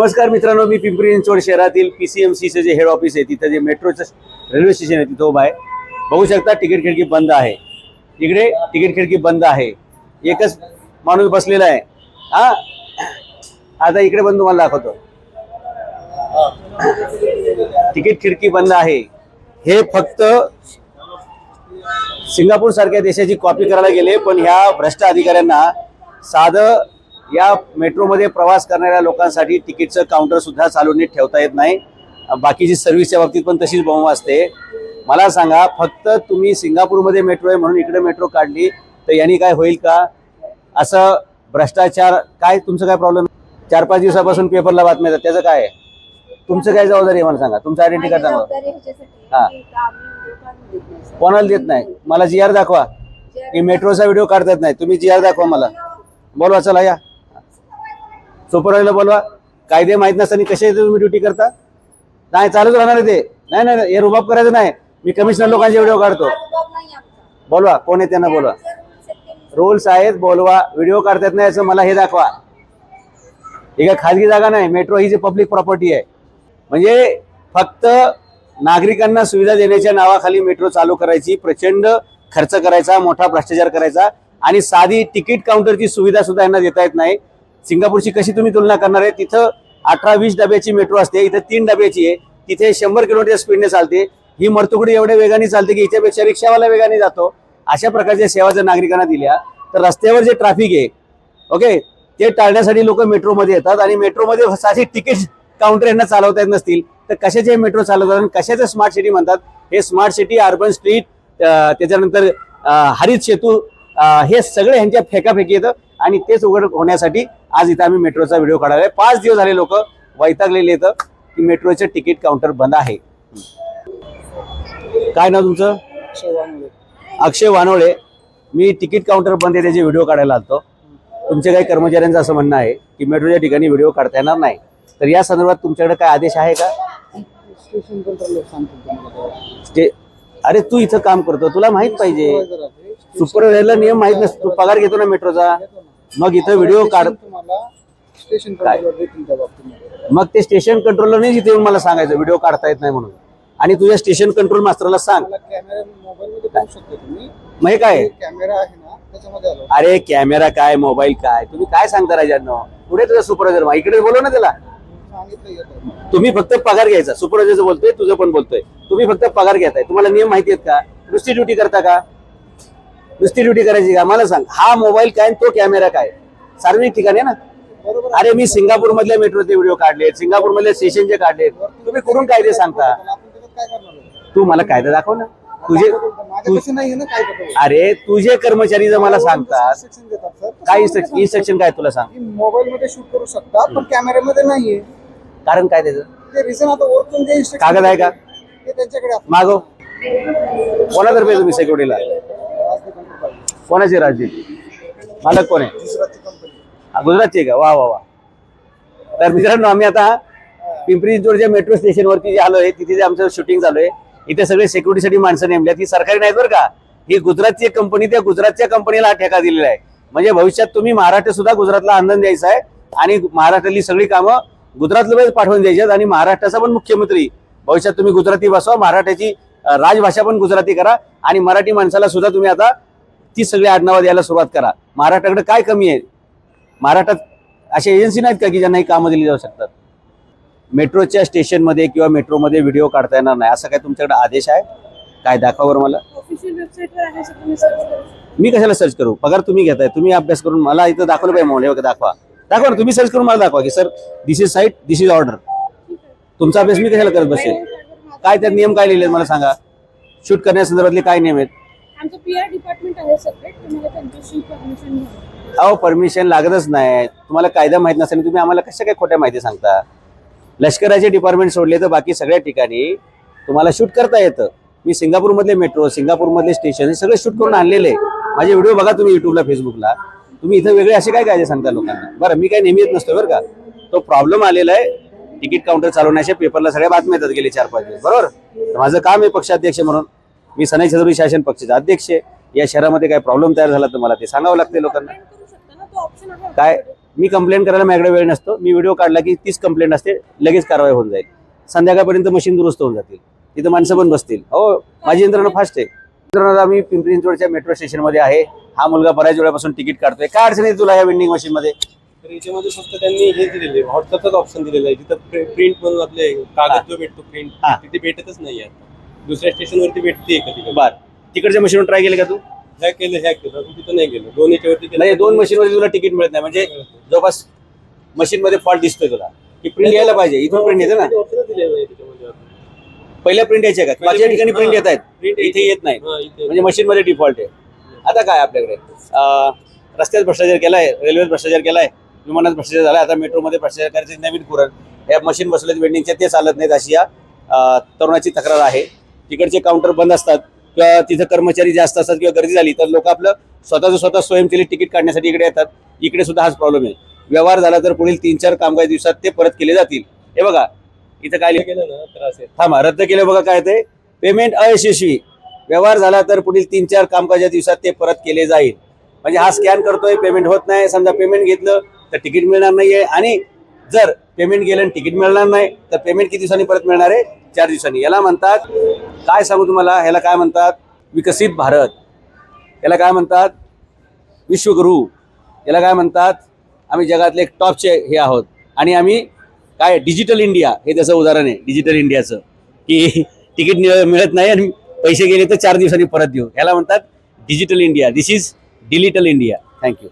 नमस्कार मित्रांनो, मी पिंपरी चिंचवड शहरातील PCMCचे जे हेड ऑफिस आहे तिथे जे मेट्रोचं रेल्वे स्टेशन आहे तिथे उभा आहे. बघू शकता तिकीट खिडकी बंद आहे. इकडे तिकीट खिडकी बंद आहे. एकच माणूस बसलेला आहे. हा, आता इकडे पण तुम्हाला दाखवतो. तिकीट खिडकी बंद आहे. हे फक्त सिंगापूर सारख्या देशाची कॉपी करायला गेले, पण ह्या भ्रष्ट अधिकाऱ्यांना साधं या मेट्रोमध्ये प्रवास करणाऱ्या लोकांसाठी तिकीटचं काउंटर सुद्धा चालू नीट ठेवता येत नाही. बाकीची सर्व्हिसच्या बाबतीत पण तशीच बोंब असते. मला सांगा, फक्त तुम्ही सिंगापूरमध्ये मेट्रो आहे म्हणून इकडे मेट्रो काढली तर यांनी काय होईल का? असं भ्रष्टाचार काय? तुमचं काय प्रॉब्लेम? 4-5 दिवसापासून पेपरला बातम्या येतात, त्याचं काय आहे? तुमचं काय जबाबदारी आहे मला सांगा. तुमचं आयडेंटिटी कार्ड सांगा. हा, कोणाला देत नाही? मला GR दाखवा की मेट्रोचा व्हिडिओ काढतात नाही. तुम्ही GR दाखवा मला. बोलवा, चला या सुपरवायझरला बोलवा. कायदे माहित नसताना कसे तुम्ही ड्युटी करता? नाही, चालूच राहणार आहे ते. नाही नाही, हे रुबाब करायचं नाही. मी कमिशनर लोकांचे व्हिडिओ काढतो. बोलवा, कोण आहे त्यांना बोलवा. रूल्स आहेत, बोलवा. व्हिडिओ काढतात नाही असं मला हे दाखवा. ही काय खाजगी जागा नाही. मेट्रो ही जी पब्लिक प्रॉपर्टी आहे. म्हणजे फक्त नागरिकांना सुविधा देण्याच्या नावाखाली मेट्रो चालू करायची, प्रचंड खर्च करायचा, मोठा भ्रष्टाचार करायचा आणि साधी तिकीट काउंटरची सुविधा सुद्धा यांना देता येत नाही. सिंगापूरची कशी तुम्ही तुलना करणार आहे? तिथं 18-20 डब्याची मेट्रो असते, इथं 3 डब्याची आहे. तिथे 100 किलोमीटर स्पीडने चालते. ही मरतुकडी एवढ्या वेगाने चालते की हिच्यापेक्षा रिक्षावाला वेगाने जातो. अशा प्रकारच्या सेवा जर नागरिकांना दिल्या तर रस्त्यावर जे ट्रॅफिक आहे, ओके, ते टाळण्यासाठी लोक मेट्रोमध्ये येतात. आणि मेट्रोमध्ये साधी तिकीट काउंटर यांना चालवता येत नसतील तर कशाचे मेट्रो चालवतात आणि कशाचं स्मार्ट सिटी म्हणतात? हे स्मार्ट सिटी, अर्बन स्ट्रीट, त्याच्यानंतर हरित सेतू, हे सगळे ह्यांच्या फेकाफेकी येतं. आणि तेच उघड होण्यासाठी आज इथं आम्ही मेट्रोचा व्हिडिओ काढायला. 5 दिवस झाले लोक वैतागलेले येतं की मेट्रोचे तिकीट काउंटर बंद आहे. काय नाव तुमचं? अक्षय वानोळे. मी तिकीट काउंटर बंद आहे त्याचे व्हिडिओ काढायला आलतो. तुमच्या काही कर्मचाऱ्यांचं असं म्हणणं आहे की मेट्रोच्या ठिकाणी व्हिडिओ काढता येणार नाही. तर या संदर्भात तुमच्याकडे काय आदेश आहे का? स्टेशन कंट्रोलर सांगतो. अरे तू इथं काम करतो, तुला माहित पाहिजे. सुपरवायझरला नियम माहित नसतो. तू पगार घेतो ना मेट्रोचा, मग इथं व्हिडिओ काढ. स्टेशन कंट्रोलर देतील त्या बाबतीमध्ये. मग ते स्टेशन कंट्रोलरने जिथे येऊन मला सांगायचं व्हिडिओ काढता येत नाही म्हणून. आणि तुझ्या स्टेशन कंट्रोल मास्टरला सांग. कॅमेरा मोबाईल मध्ये पाहू शकतो तुम्ही. मग काय कॅमेरा आहे ना त्याच्यामध्ये आलो. अरे कॅमेरा काय, मोबाईल काय, तुम्ही काय सांगता राजांनो? पुढे तुझा सुपरवायझर इकडे बोलव ना त्याला. तुम्ही फक्त पगार घ्यायचा. सुपरवायझर बोलतोय, तुझं पण बोलतोय. तुम्ही फक्त पगार घेताय. तुम्हाला नियम माहिती आहेत का? नुसती ड्युटी करता का? नुसती ड्युटी करायची का? मला सांग, हा मोबाईल काय, तो कॅमेरा काय? सार्वजनिक ठिकाणी आहे ना. अरे मी सिंगापूर मधल्या मेट्रोचे व्हिडिओ काढले, सिंगापूर मधल्या स्टेशनचे काढले. तुम्ही कुठून कायदे सांगता? तू मला कायदा दाखव ना. अरे तुझे कर्मचारी जर मला सांगतात काय इन्स्ट्रक्शन काय तुला सांग. मोबाईल मध्ये शूट करू शकता पण कॅमेऱ्यामध्ये नाहीये. कारण काय त्याचं? ते रिझन आता वरतून जे instruction कागद आहे का? ते त्यांच्याकडे आहे. मागव. कोणातर्फे तुम्ही सिक्युरिटीला? कोणाचे राज्य मालक कोण आहे? गुजरातचे का? वा वा वा. तर मित्रांनो, आम्ही आता पिंपरी चिंचवडच्या मेट्रो स्टेशनवरती जे आलोय, तिथे जे आमचं शूटिंग चालू आहे, इथे सगळे सिक्युरिटीसाठी माणसं नेमल्यात. ही सरकारी नाहीत बरं का. ही गुजरातची एक कंपनी, त्या गुजरातच्या कंपनीला हा ठेका दिलेला आहे. म्हणजे भविष्यात तुम्ही महाराष्ट्र सुद्धा गुजरातला आनंद द्यायचा आहे आणि महाराष्ट्रातली सगळी कामं गुजरातला पाठवून द्यायची आहेत. आणि महाराष्ट्राचा पण मुख्यमंत्री भविष्यात तुम्ही गुजराती बसवा, मराठ्याची राजभाषा पण गुजराती करा आणि मराठी माणसाला सुद्धा तुम्ही आता ती सगळी आडनावं द्यायला सुरुवात करा. महाराष्ट्राकडे काय कमी आहे? महाराष्ट्रात अशा एजन्सी नाहीत का की ज्यांना ही कामं दिली जाऊ शकतात? मेट्रोच्या स्टेशनमध्ये किंवा मेट्रोमध्ये व्हिडिओ काढता येणार नाही असं काय तुमच्याकडे आदेश आहे? काय दाखवा मला. ऑफिशियल वेबसाईटवर आहे, सर तुम्ही सर्च करू. मी कशाला सर्च करू? पगार तुम्ही घेताय, तुम्ही अभ्यास करून मला इथं दाखवलं पाहिजे. मोठे दाखवा दाखवा ना. तुम्ही सर्च करून मला दाखवा की sir this is site, this is order. तुमचा अभ्यास मी कशाला करत बसेल? काय त्यात नियम काय लिहिले मला सांगा. शूट करण्यासंदर्भातले काय नियम आहेत? आमचं PR डिपार्टमेंट आहे सेपरेट. तुम्हाला त्यांच्याशी परमिशन घ्यावी. अहो परमिशन लागतच नाही. तुम्हाला कायदा माहित नसताना तुम्ही आम्हाला कशा काय खोट्या माहिती सांगता? लष्कराचे डिपार्टमेंट सोडले तर बाकी सगळ्या ठिकाणी तुम्हाला शूट करता येतं. मी सिंगापूरमधले मेट्रो, सिंगापूरमधले स्टेशन हे सगळे शूट करून आणलेले. माझे व्हिडिओ बघा तुम्ही युट्यूबला, फेसबुकला. तुम्ही इथं वेगळे असे काय कायदे सांगता लोकांना? बरं, मी काय नेहमी येत नसतो बरं का. तो प्रॉब्लेम आलेला आहे. तिकीट काउंटर चालवण्याच्या पेपरला सगळ्या बातम्या येतात गेले 4-5 दिवस, बरोबर. माझं काम आहे पक्षाध्यक्ष म्हणून. मी सनाई छत्रपती शासन पक्षाचा अध्यक्ष. या शहरामध्ये काय प्रॉब्लेम तयार झाला तर मला ते सांगावं लागते लोकांना. काय मी कंप्लेंट करायला माझ्याकडे वेळ नसतो. मी व्हिडिओ काढला की 30 कंप्लेंट असते, लगेच कारवाई होऊन जाईल. संध्याकाळपर्यंत मशीन दुरुस्त होऊन जातील, तिथं माणसं पण बसतील. हो, माझी यंत्रणा फास्ट आहे. मित्रांनो, आम्ही पिंपरी चिंचवडच्या मेट्रो स्टेशनमध्ये आहे. हा मुलगा बऱ्याच वेळापासून तिकीट काढतोय. काय अडचण आहे तुला या वेंडिंग मशीनमध्ये? तर याच्यामध्ये फक्त त्यांनी हे दिलेले व्हॉट्सअपचाच ऑप्शन दिलेला आहे. तिथं प्रिंट म्हणून आपले कागद जो भेटतो प्रिंट, हा. तिथे भेटतच नाही आता. दुसऱ्या स्टेशनवरती भेटते कधी. बर, तिकडच्या मशीनवर ट्राय केलं का तू? ह्या केलं अजून तिथं नाही गेलं. दोन याच्यावरती केलं. म्हणजे 2 मशीनवरती तुला तिकीट मिळत नाही, म्हणजे जवळपास मशीनमध्ये फॉल्ट दिसतोय तुला की प्रिंट यायला पाहिजे. इथून प्रिंट येते ना, ऑप्शनच दिलेलं नाही त्याच्यामध्ये आता. पहिल्या प्रिंट यायचे का? माझ्या ठिकाणी प्रिंट येत आहेत, इथे येत नाही. हा, इथे. म्हणजे मशीनमध्ये डिफॉल्ट आहे. आता काय आपल्याकडे रस्त्यात भ्रष्टाचार केलाय, रेल्वेत भ्रष्टाचार केलाय, विमानात भ्रष्टाचार झालाय, आता मेट्रोमध्ये भ्रष्टाचार करायचे नवीन कुरण. या मशीन बसवलेत वेंडिंगच्या, ते चालत नाहीत अशी या तरुणाची तक्रार आहे. तिकडचे काउंटर बंद असतात किंवा तिथं कर्मचारी जास्त असतात किंवा गर्दी झाली तर लोक आपलं स्वतः स्वयंचलित तिकीट काढण्यासाठी इकडे येतात. इकडे सुद्धा हाच प्रॉब्लेम आहे. व्यवहार झाला तर पुढील 3-4 कामगार दिवसात ते परत केले जातील. हे बघा इथं काय लिहिलं? केलं ना तर असेल. थांबा, रद्द केलं बघा काय ते, पेमेंट अयशस्वी, व्यवहार झाला तर पुढील 3-4 कामकाजाच्या दिवसात ते परत केले जाईल. म्हणजे हा स्कॅन करतोय, पेमेंट होत नाही. समजा पेमेंट घेतलं तर तिकीट मिळणार नाहीये, आणि जर पेमेंट गेलं आणि तिकीट मिळणार नाही तर पेमेंट किती दिवसांनी परत मिळणार आहे? 4 दिवसांनी. याला म्हणतात, काय सांगू तुम्हाला, ह्याला काय म्हणतात? विकसित भारत. याला काय म्हणतात? विश्वगुरु. याला काय म्हणतात? आम्ही जगातले एक टॉपचे हे आहोत. आणि आम्ही काय, डिजिटल इंडिया हे त्याचं उदाहरण आहे. डिजिटल इंडियाचं की तिकीट मिळत नाही आणि पैसे गेले तर 4 दिवसांनी परत देऊ. ह्याला म्हणतात digital India. This is digital India. Thank you.